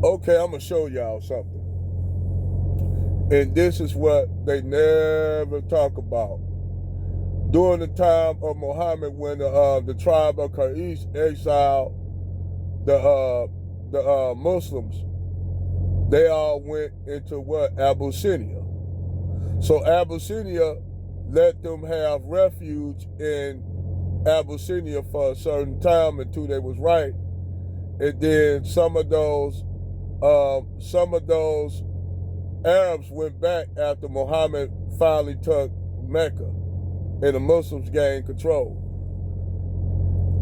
Okay, I'm gonna show y'all something. And this is what they never talk about. During the time of Muhammad, when the tribe of Quraysh exiled the Muslims, they all went into what? Abyssinia. So Abyssinia let them have refuge in Abyssinia for a certain time until they was right. And then some of those Arabs went back after Muhammad finally took Mecca and the Muslims gained control.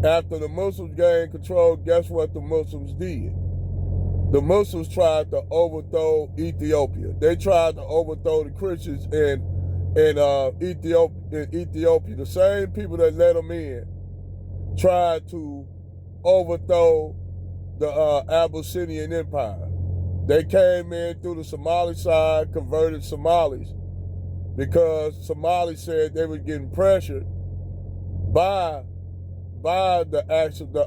After the Muslims gained control, guess what the Muslims did? The Muslims tried to overthrow Ethiopia. They tried to overthrow the Christians in Ethiopia. The same people that let them in tried to overthrow the Abyssinian Empire. They came in through the Somali side, converted Somalis, because Somalis said they were getting pressured by the acts of the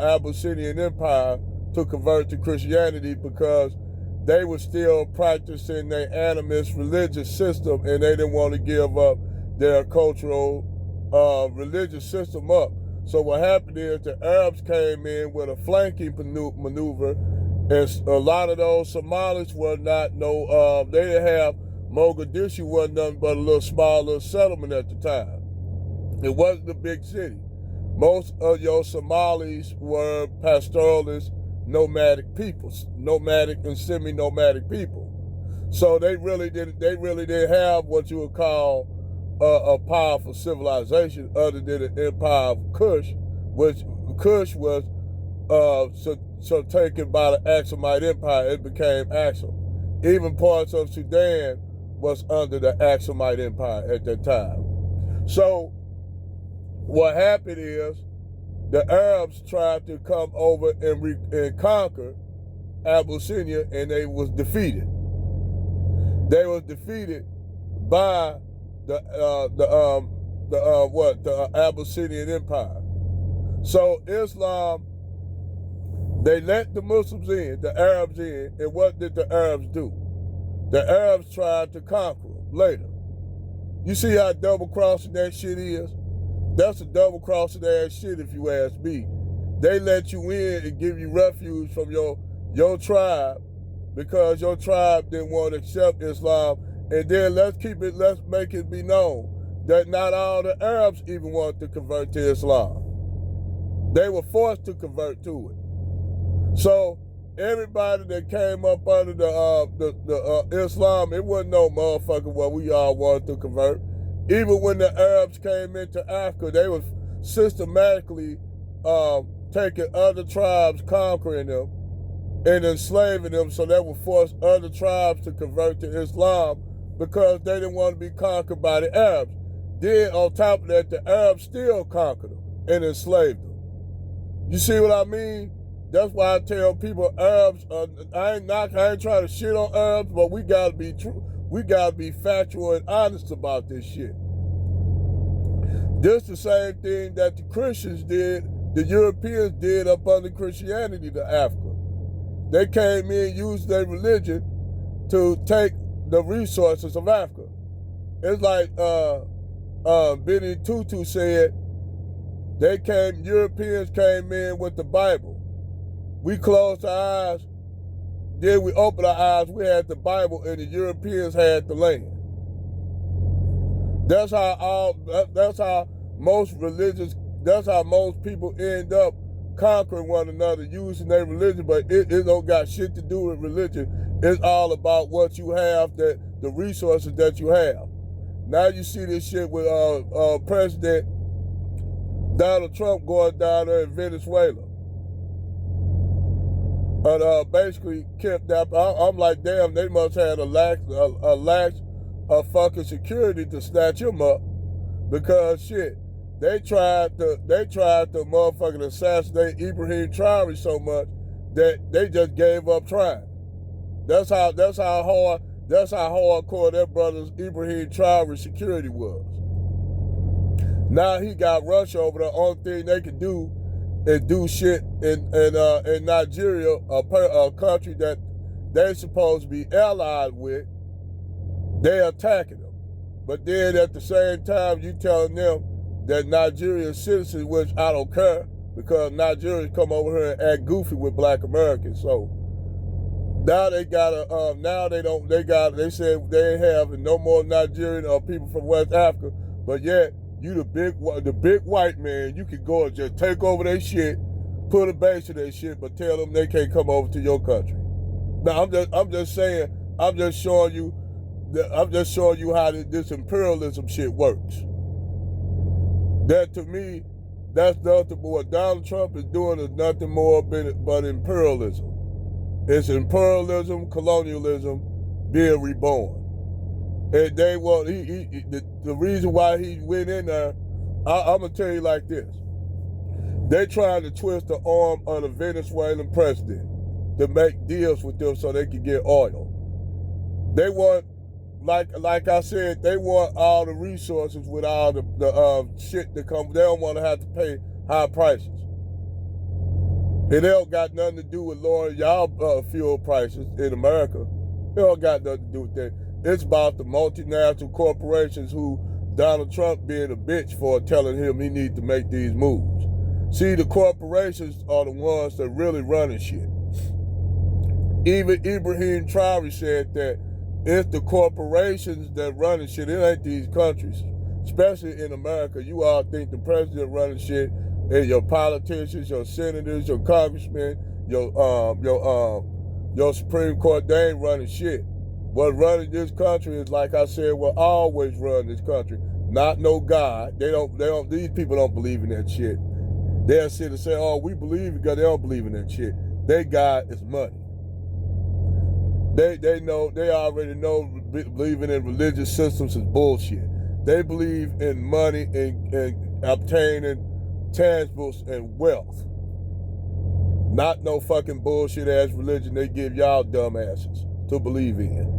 Abyssinian Empire to convert to Christianity, because they were still practicing their animist religious system and they didn't want to give up their cultural religious system up. So what happened is the Arabs came in with a flanking maneuver, and a lot of those Somalis were not they didn't have Mogadishu wasn't nothing but a little small little settlement at the time. It wasn't a big city. Most of your Somalis were pastoralist, nomadic peoples, nomadic and semi-nomadic people. So they really didn't have what you would call a powerful civilization other than the empire of Kush, which Kush was so taken by the Axumite Empire. It became Axum. Even parts of Sudan was under the Axumite Empire at that time. So what happened is the Arabs tried to come over and conquer Abyssinia, and they was defeated. They was defeated by the Abyssinian Empire. So Islam, they let the Muslims in, the Arabs in, and what did the Arabs do? The Arabs tried to conquer them later. You see how double-crossing that shit is? That's a double-crossing ass shit if you ask me. They let you in and give you refuge from your tribe because your tribe didn't want to accept Islam. And then let's make it be known that not all the Arabs even wanted to convert to Islam. They were forced to convert to it. So everybody that came up under the Islam, it wasn't no motherfucker what we all wanted to convert. Even when the Arabs came into Africa, they were systematically taking other tribes, conquering them, and enslaving them, so they would force other tribes to convert to Islam because they didn't want to be conquered by the Arabs. Then on top of that, the Arabs still conquered them and enslaved them. You see what I mean? That's why I tell people Arabs, I ain't trying to shit on Arabs, but we gotta be true. We gotta be factual and honest about this shit. This the same thing that the Christians did, the Europeans did up under Christianity to Africa. They came in, used their religion to take the resources of Africa. It's like Benny Tutu said, Europeans came in with the Bible. We closed our eyes, then we opened our eyes, we had the Bible, and the Europeans had the land. That's how most people end up conquering one another using their religion, but it don't got shit to do with religion. It's all about what you have, the resources that you have. Now you see this shit with President Donald Trump going down there in Venezuela. And basically kept that. I'm like, damn, they must have a lack of fucking security to snatch him up, because shit, they tried to motherfucking assassinate Ibrahim Traore so much that they just gave up trying. That's how hardcore their brother's Ibrahim Traore security was. Now he got Russia over there. Only thing they could do and do shit in Nigeria, a country that they're supposed to be allied with. They're attacking them. But then at the same time, you telling them that Nigerian citizens, which I don't care, because Nigerians come over here and act goofy with black Americans. So now they gotta, they said they ain't having no more Nigerian or people from West Africa, but yet you the big white man, you can go and just take over their shit, put a base to their shit, but tell them they can't come over to your country. Now I'm just saying, I'm just showing you how this imperialism shit works. That to me, that's nothing more. What Donald Trump is doing is nothing more but imperialism. It's imperialism, colonialism, being reborn. And they want the reason why he went in there. I'm gonna tell you like this: they trying to twist the arm of the Venezuelan president to make deals with them so they can get oil. They want, like I said, they want all the resources with all the shit that come. They don't want to have to pay high prices. It don't got nothing to do with lowering y'all fuel prices in America. It don't got nothing to do with that. It's about the multinational corporations who Donald Trump being a bitch for telling him he needs to make these moves. See, the corporations are the ones that really running shit. Even Ibrahim Traore said that it's the corporations that running shit. It ain't these countries, especially in America. You all think the president running shit, and your politicians, your senators, your congressmen, your Supreme Court, they ain't running shit. What running this country is, like I said, will always run this country. Not no God. These people don't believe in that shit. They'll sit and say, oh, we believe it, because they don't believe in that shit. Their God is money. They already know believing in religious systems is bullshit. They believe in money and obtaining tangibles and wealth. Not no fucking bullshit ass religion they give y'all dumbasses to believe in.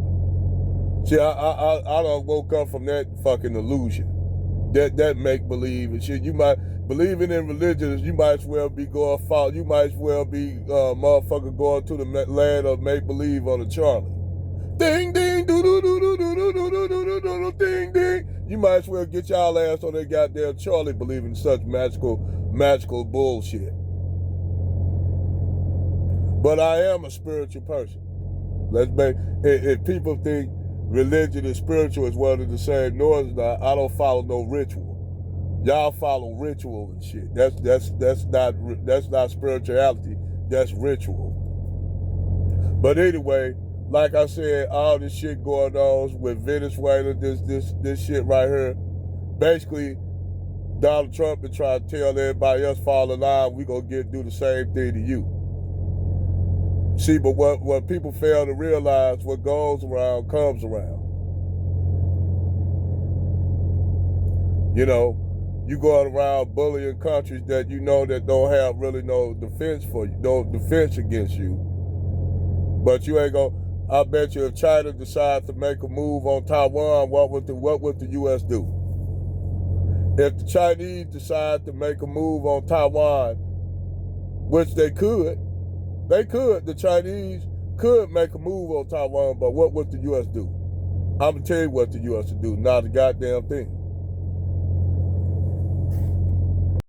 See, I don't woke up from that fucking illusion. That make believe and shit. You might believing in religions, you might as well be going fall. You might as well be motherfucker going to the land of make believe on the Charlie. Ding ding doo doo doo doo doo doo doo doo doo ding ding. You might as well get y'all ass on that goddamn Charlie believing such magical bullshit. But I am a spiritual person. If people think religion and spiritual is one and the same, no, it's not. I don't follow no ritual. Y'all follow ritual and shit. That's not spirituality. That's ritual. But anyway, like I said, all this shit going on with Venezuela, this shit right here. Basically, Donald Trump been trying to tell everybody else fall in line. We gonna do the same thing to you. See, but what people fail to realize, what goes around comes around. You know, you going around bullying countries that you know that don't have really no defense for you, no defense against you. But you ain't gonna. I bet you if China decides to make a move on Taiwan, what would the U.S. do? If the Chinese decide to make a move on Taiwan, which they could. The Chinese could make a move on Taiwan, but what would the U.S. do? I'm going to tell you what the U.S. would do, not a goddamn thing.